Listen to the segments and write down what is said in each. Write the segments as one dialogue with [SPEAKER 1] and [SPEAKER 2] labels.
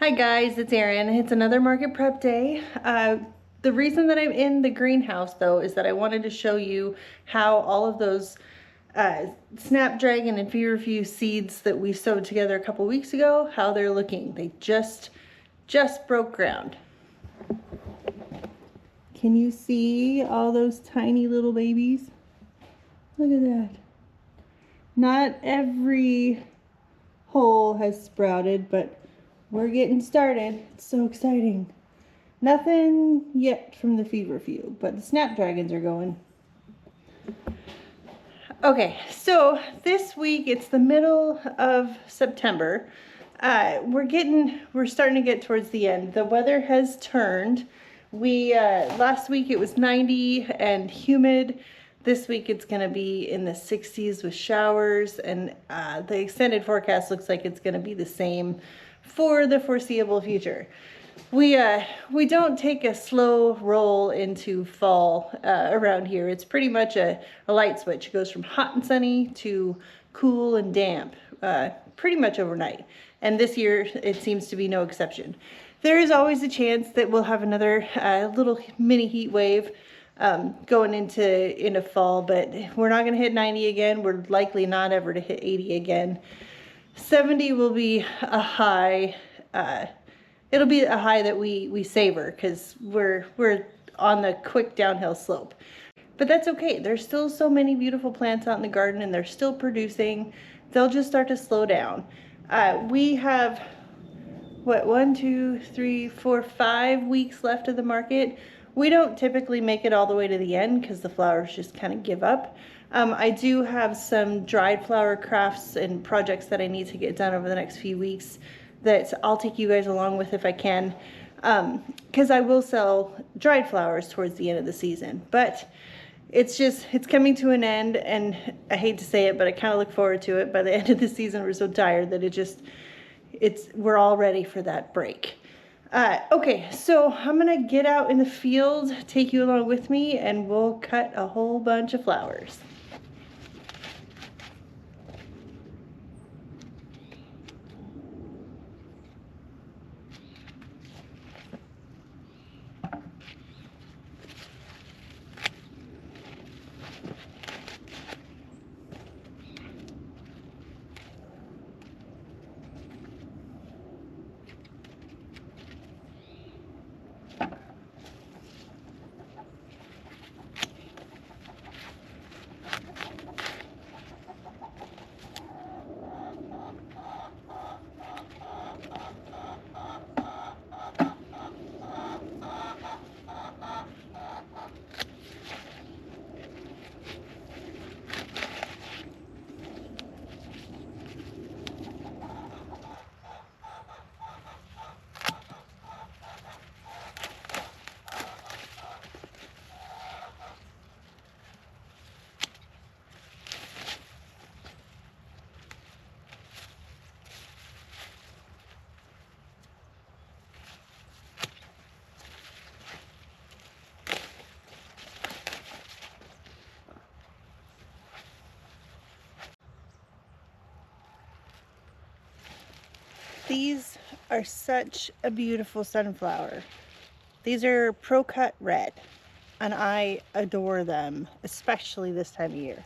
[SPEAKER 1] Hi guys, it's Erin. It's another market prep day. The reason that I'm in the greenhouse though is that I wanted to show you how all of those snapdragon and feverfew seeds that we sowed together a couple weeks ago, how they're looking. They just broke ground. Can you see all those tiny little babies? Look at that. Not every hole has sprouted, but we're getting started. It's so exciting. Nothing yet from the feverfew, but the snapdragons are going. Okay, so this week, it's the middle of September. We're starting to get towards the end. The weather has turned. Last week it was 90 and humid. This week it's gonna be in the 60s with showers, and the extended forecast looks like it's gonna be the same for the foreseeable future. We don't take a slow roll into fall around here. It's pretty much a light switch. It goes from hot and sunny to cool and damp pretty much overnight. And this year it seems to be no exception. There is always a chance that we'll have another little mini heat wave going into fall, but we're not gonna hit 90 again. We're likely not ever to hit 80 again. 70 will be a high. It'll be a high that we savor because we're on the quick downhill slope. But that's okay. There's still so many beautiful plants out in the garden and they're still producing. They'll just start to slow down. We have, what, 1, 2, 3, 4, 5 weeks left of the market. We don't typically make it all the way to the end because the flowers just kind of give up. I do have some dried flower crafts and projects that I need to get done over the next few weeks that I'll take you guys along with if I can, because I will sell dried flowers towards the end of the season. But it's coming to an end, and I hate to say it, but I kind of look forward to it. By the end of the season, we're so tired that we're all ready for that break. Okay, so I'm gonna get out in the field, take you along with me, and we'll cut a whole bunch of flowers. These are such a beautiful sunflower. These are Pro Cut Red, and I adore them, especially this time of year.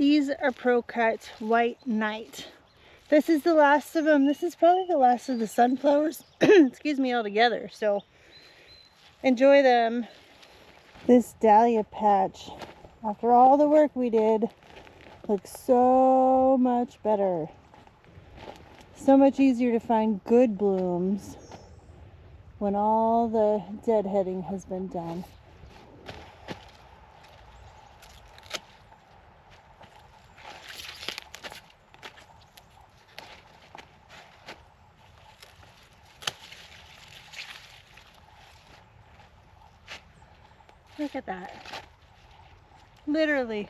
[SPEAKER 1] These are Pro Cut White Night. This is the last of them. This is probably the last of the sunflowers, excuse me, altogether. So enjoy them. This dahlia patch, after all the work we did, looks so much better. So much easier to find good blooms when all the deadheading has been done. Look at that. Literally.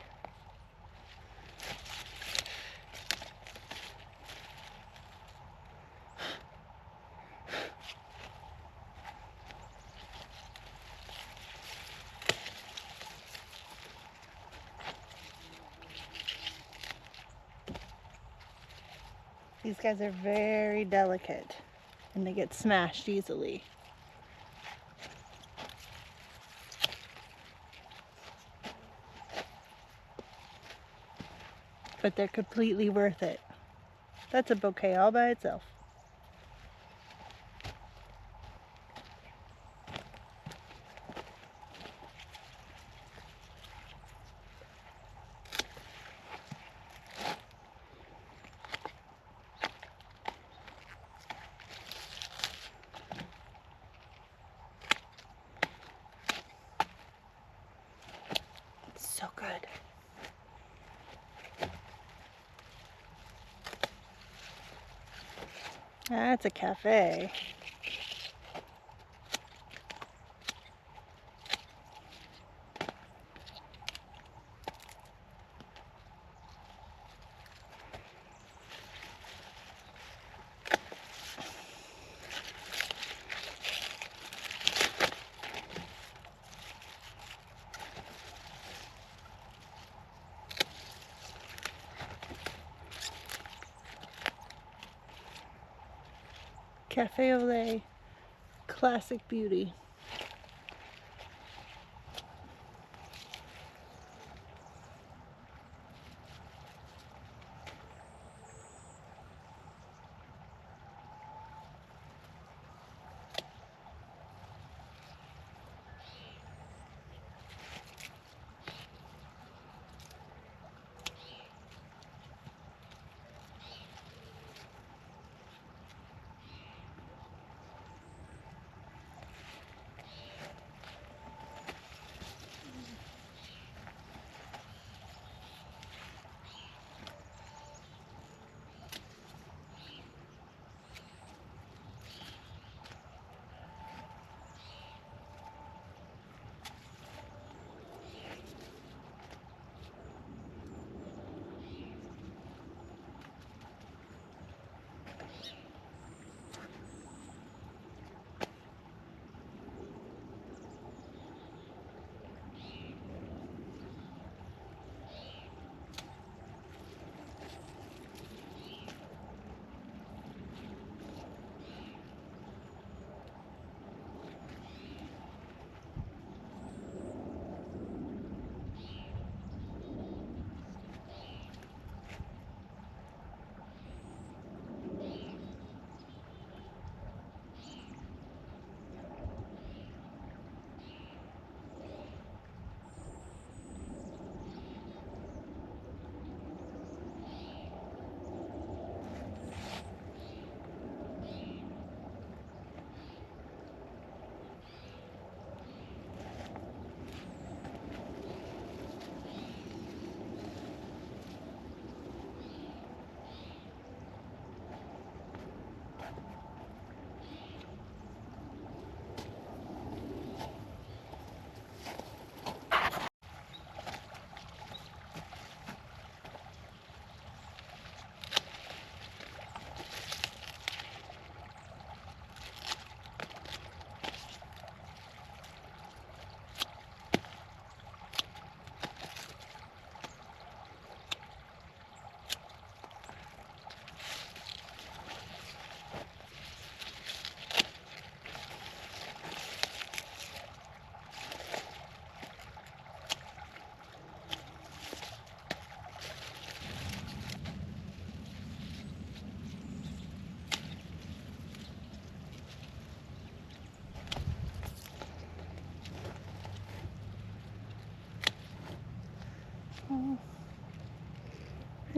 [SPEAKER 1] These guys are very delicate and they get smashed easily. But they're completely worth it. That's a bouquet all by itself. It's so good. That's a cafe. Cafe au lait, classic beauty.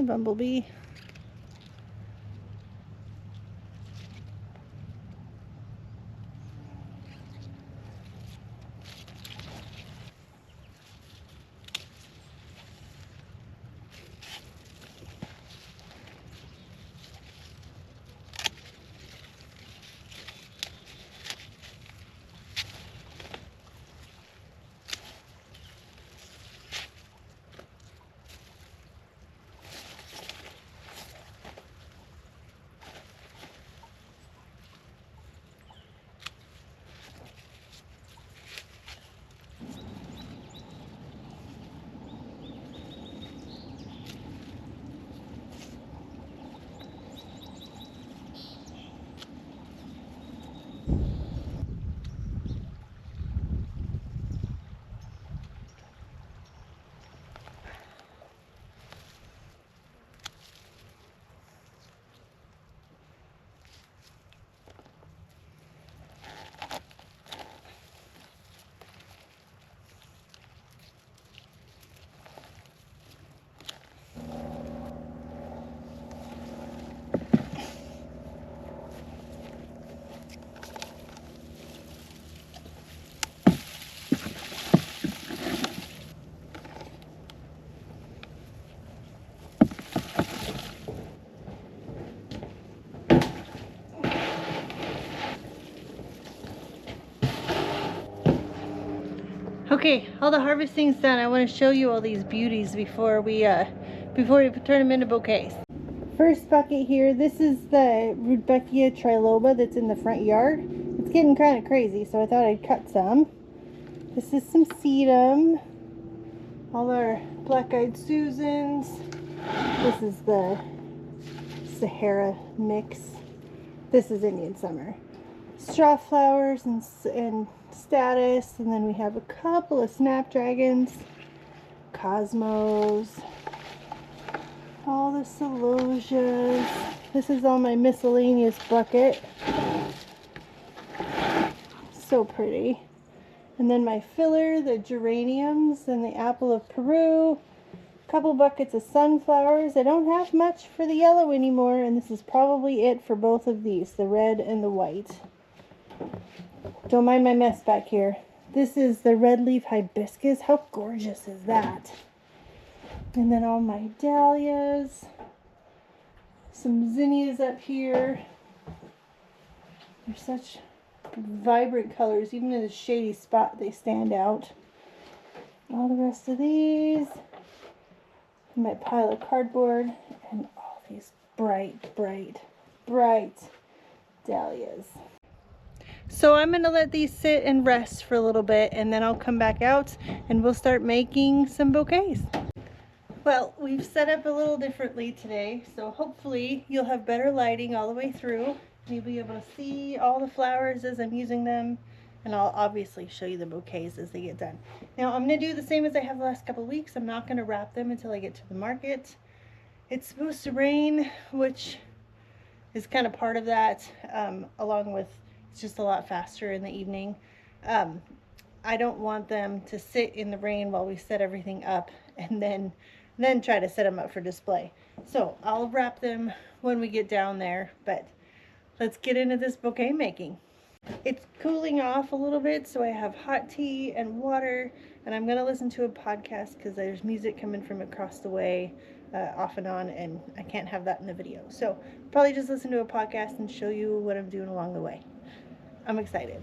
[SPEAKER 1] bumblebee. Okay, all the harvesting's done. I want to show you all these beauties before we turn them into bouquets. First bucket here, this is the Rudbeckia triloba that's in the front yard. It's getting kind of crazy, so I thought I'd cut some. This is some sedum. All our black-eyed Susans. This is the Sahara mix. This is Indian summer. Straw flowers and status, and then we have a couple of snapdragons, cosmos, all the celosias. This is all my miscellaneous bucket. So pretty. And then my filler, the geraniums and the apple of Peru. A couple buckets of sunflowers. I don't have much for the yellow anymore, and this is probably it for both of these, the red and the white. Don't mind my mess back here. This is the red leaf hibiscus. How gorgeous is that? And then all my dahlias. Some zinnias up here. They're such vibrant colors. Even in a shady spot, they stand out. All the rest of these. My pile of cardboard. And all these bright, bright, bright dahlias. So I'm going to let these sit and rest for a little bit, and then I'll come back out and we'll start making some bouquets. Well, we've set up a little differently today, so hopefully you'll have better lighting all the way through. You'll be able to see all the flowers as I'm using them, and I'll obviously show you the bouquets as they get done. Now I'm going to do the same as I have the last couple of weeks. I'm not going to wrap them until I get to the market. It's supposed to rain, which is kind of part of that, along with it's just a lot faster in the evening. I don't want them to sit in the rain while we set everything up and then try to set them up for display. So I'll wrap them when we get down there, but let's get into this bouquet making. It's cooling off a little bit, so I have hot tea and water, and I'm gonna listen to a podcast because there's music coming from across the way off and on, and I can't have that in the video. So probably just listen to a podcast and show you what I'm doing along the way. I'm excited.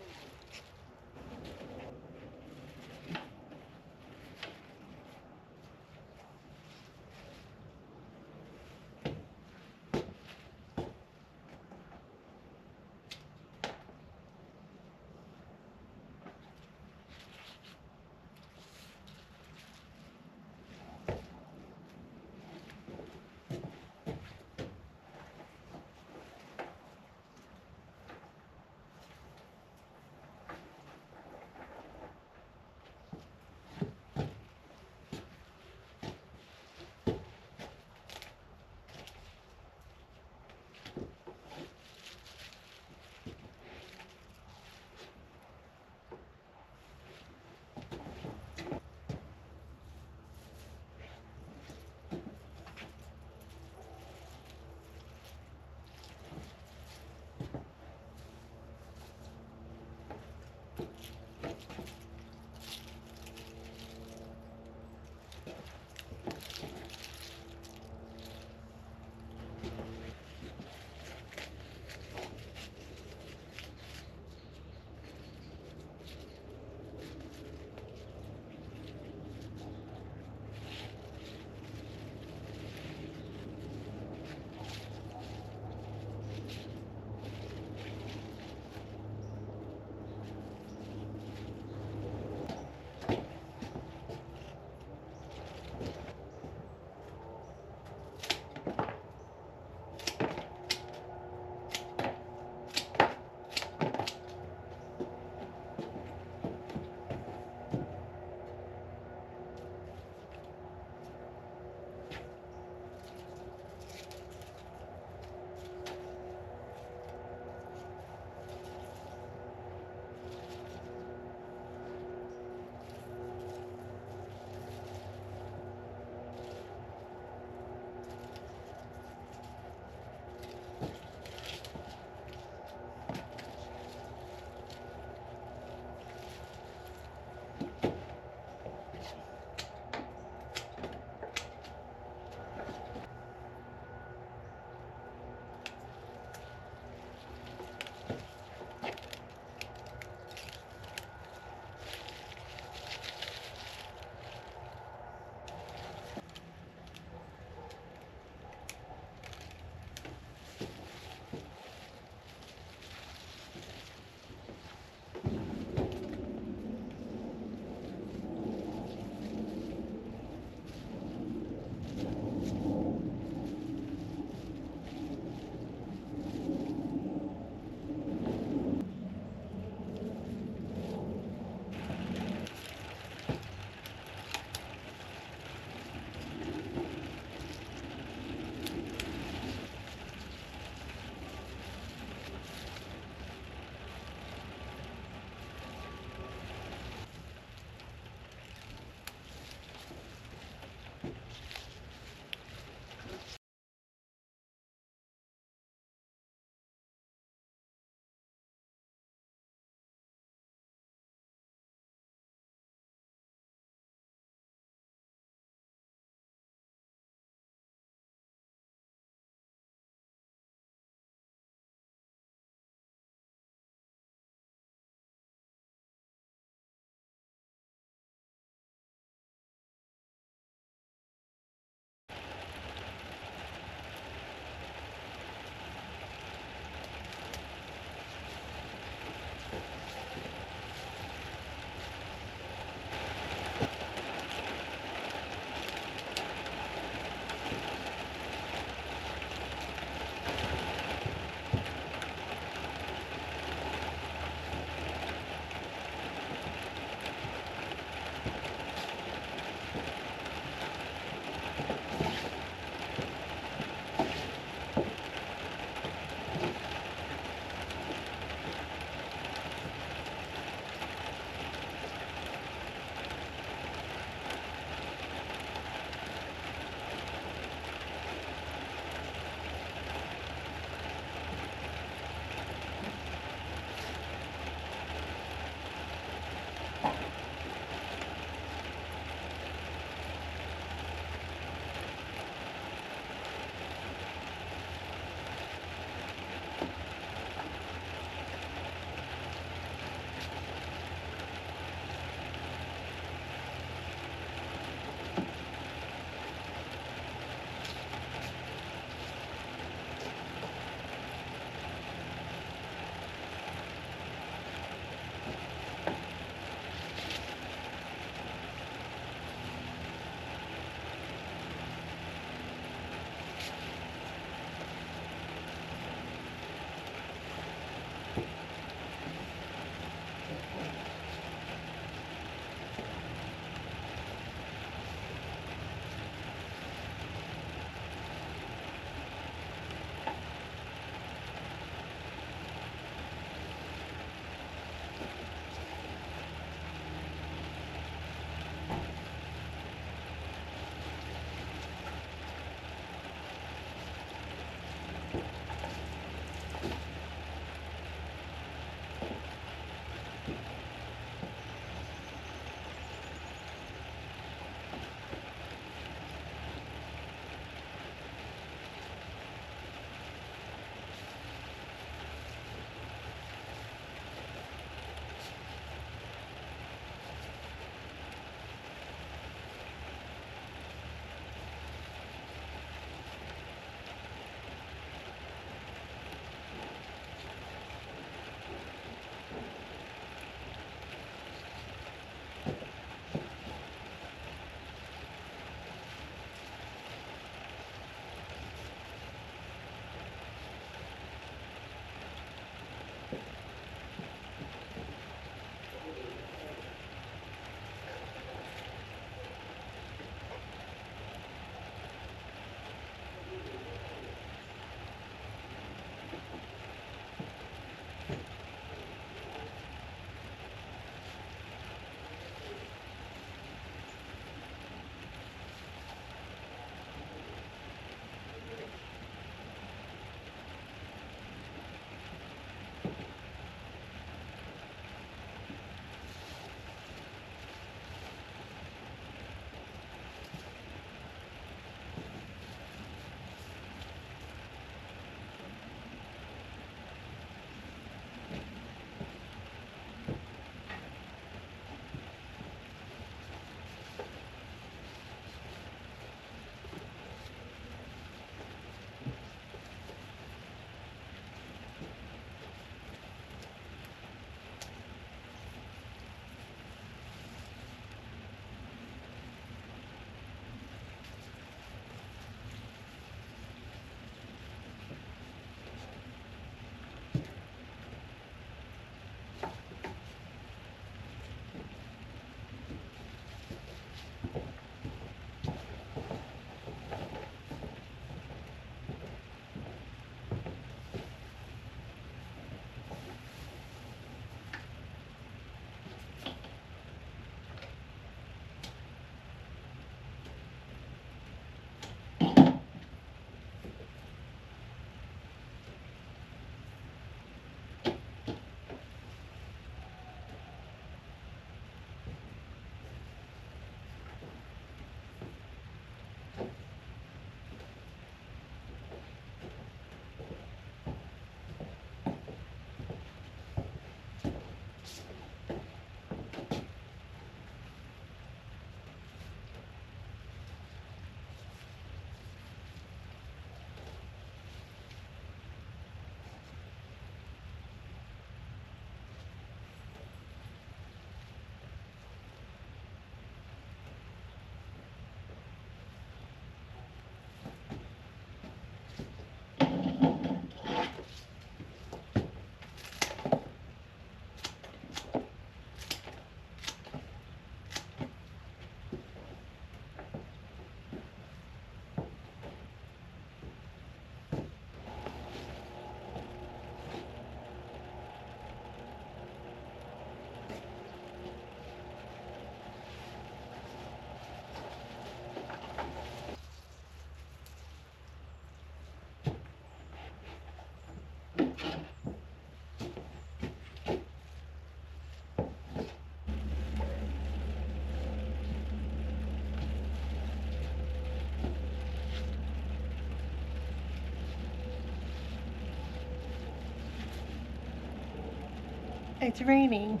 [SPEAKER 1] It's raining.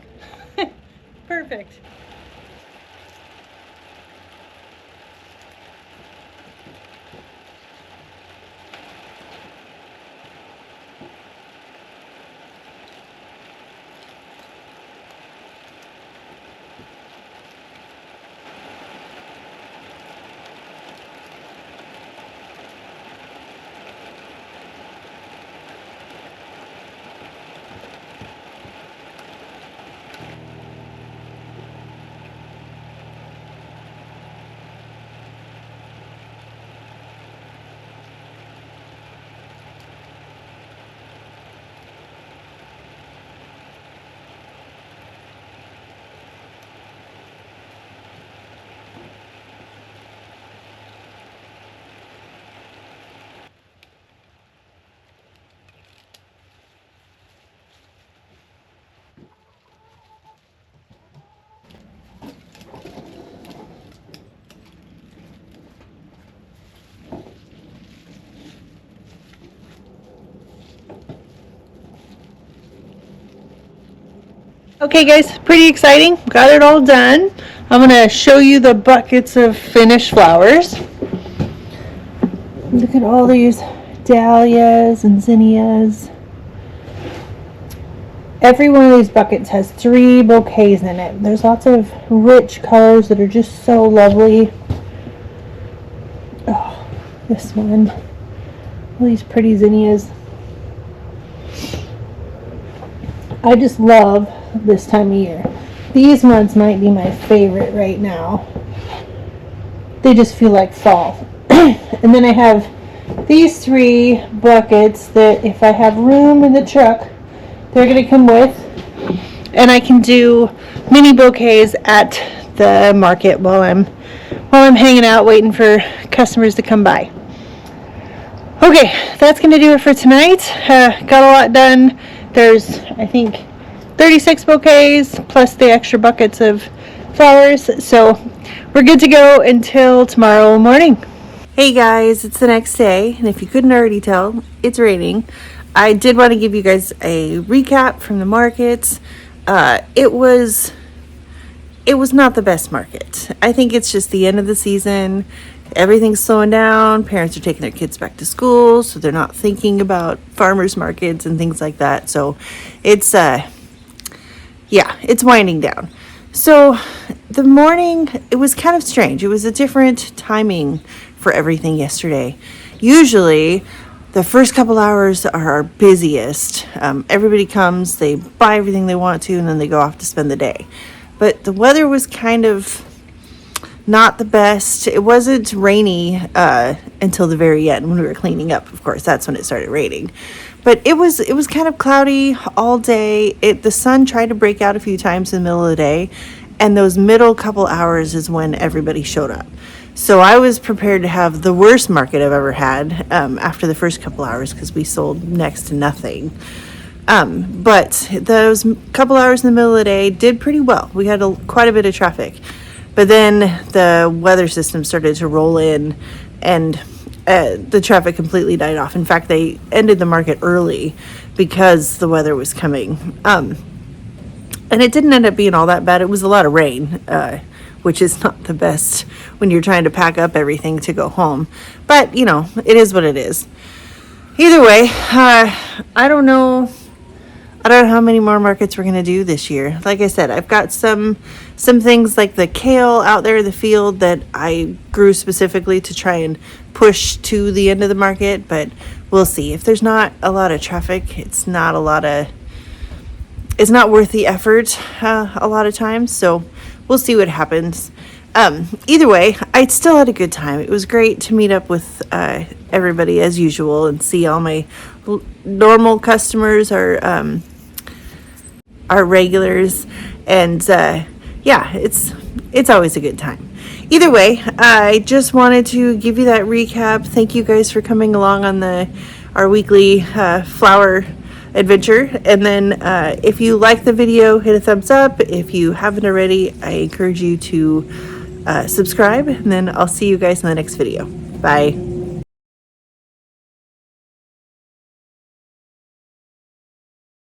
[SPEAKER 1] Perfect. Okay guys, pretty exciting. Got it all done. I'm going to show you the buckets of finished flowers. Look at all these dahlias and zinnias. Every one of these buckets has 3 bouquets in it. There's lots of rich colors that are just so lovely. Oh, this one. All these pretty zinnias. I just love this time of year. These ones might be my favorite right now. They just feel like fall. And then I have these 3 buckets that if I have room in the truck, they're going to come with. And I can do mini bouquets at the market while I'm hanging out waiting for customers to come by. Okay, that's going to do it for tonight. Got a lot done. There's, I think, 36 bouquets plus the extra buckets of flowers. So we're good to go until tomorrow morning. Hey guys, it's the next day, and if you couldn't already tell, it's raining. I did want to give you guys a recap from the markets. It was not the best market. I think it's just the end of the season. Everything's slowing down. Parents are taking their kids back to school, so they're not thinking about farmers markets and things like that. So it's it's winding down. So the morning, it was kind of strange. It was a different timing for everything yesterday. Usually the first couple hours are our busiest. Everybody comes, they buy everything they want to, and then they go off to spend the day. But the weather was kind of not the best. It wasn't rainy until the very end when we were cleaning up. Of course, that's when it started raining. But it was kind of cloudy all day. The sun tried to break out a few times in the middle of the day, and those middle couple hours is when everybody showed up. So I was prepared to have the worst market I've ever had after the first couple hours because we sold next to nothing. But those couple hours in the middle of the day did pretty well. We had quite a bit of traffic. But then the weather system started to roll in, and the traffic completely died off. In fact, they ended the market early because the weather was coming. And it didn't end up being all that bad. It was a lot of rain, which is not the best when you're trying to pack up everything to go home. But, it is what it is. Either way, I don't know how many more markets we're going to do this year. Like I said, I've got some things like the kale out there in the field that I grew specifically to try and push to the end of the market, but we'll see. If there's not a lot of traffic, it's not worth the effort a lot of times, so we'll see what happens. Either way, I still had a good time. It was great to meet up with everybody as usual and see all my normal customers, our regulars, and it's always a good time. Either way, I just wanted to give you that recap. Thank you guys for coming along on our weekly flower adventure. And then if you like the video, hit a thumbs up. If you haven't already, I encourage you to subscribe, and then I'll see you guys in the next video. Bye.